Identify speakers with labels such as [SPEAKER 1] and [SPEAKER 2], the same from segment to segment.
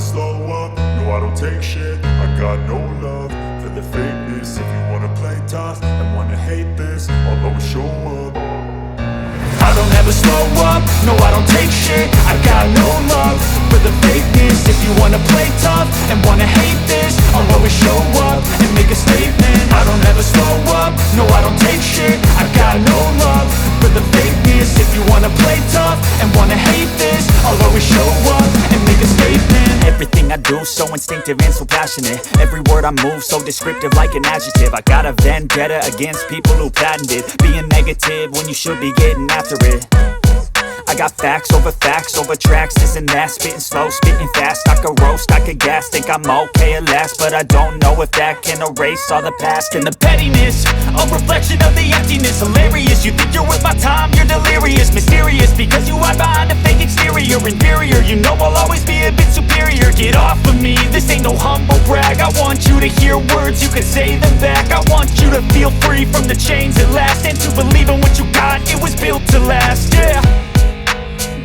[SPEAKER 1] slow up, no I don't take shit. I got no love for the fakeness. If you wanna play tough and wanna hate this, I'll always show up. I don't ever slow up, no I don't take shit. I got no love for the fakeness. If you wanna play tough and wanna hate this, I'll always show up and make a statement. I don't ever slow up, no I don't take shit. I got no love for the fakeness. If you wanna play tough and wanna hate this, I'll always show up and make a statement.
[SPEAKER 2] Everything I do so instinctive and so passionate. Every word I move so descriptive like an adjective. I got a vendetta against people who patented being negative when you should be getting after it. I got facts over tracks, this and that. Spitting slow, spitting fast, I could roast, I could gas. Think I'm okay at last, but I don't know if that can erase all the past. And the pettiness, a reflection of the emptiness. Hilarious, you think you're worth my time, you're delirious. Mysterious, because you hide behind a fake exterior. Inferior, you know I'll always be a bit superior. Get off of me, this ain't no humble brag. I want you to hear words, you can say them back. I want you to feel free from the chains at last, and to believe in what you got, it was built to last, yeah.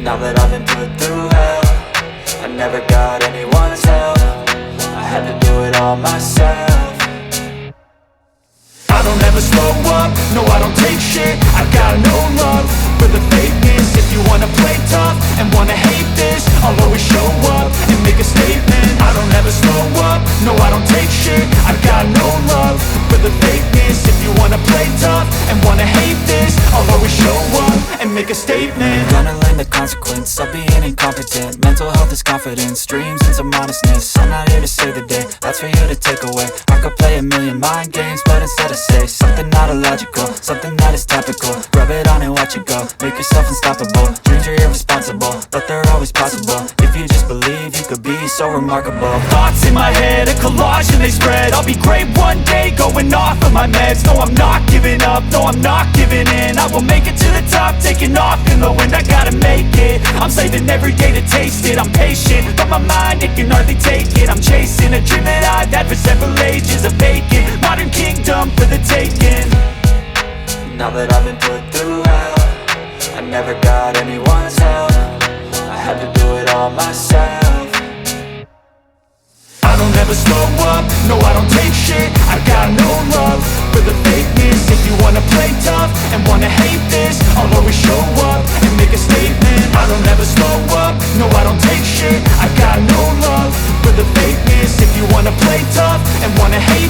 [SPEAKER 3] Now that I've been put through hell, I never got anyone's help. I had to do it all myself.
[SPEAKER 1] I don't ever slow up, no I don't take shit. I got no love for the fakeness. If you wanna play tough and wanna hate this, I'll always show up and make a statement. I don't ever slow up, no I don't take shit. I got no love for the fakeness. If you wanna play tough and wanna hate this, I'll always show up and make a statement.
[SPEAKER 3] Gonna learn the consequence of being incompetent. Mental health is confidence, dreams and some honestness. I'm not here to save the day, that's for you to take away. I could play a million mind games, but instead I say something not illogical, something that is topical. Rub it on and watch it go, make yourself unstoppable. Dreams are irresponsible, but they're always possible. If you just believe, you could be so remarkable.
[SPEAKER 2] Thoughts in my head, a collage and they spread. I'll be great one day, going off of my meds. No, I'm not giving up, no, I'm not giving in. I will make it to the top, taking off in the wind. I gotta make it, I'm saving every day to taste it. I'm patient, but my mind, it can hardly take it. I'm chasing a dream that I've had for several ages. A vacant, modern kingdom for the taking.
[SPEAKER 3] Now that I've been put through hell, I never got anyone's help. I had to do it all myself.
[SPEAKER 1] I don't ever slow up, no I don't take shit. I got no love for the fakeness. If you wanna play tough and wanna hate this, I'll always show up and make a statement. I don't ever slow up, no I don't take shit. I got no love for the fakeness. If you wanna play tough and wanna hate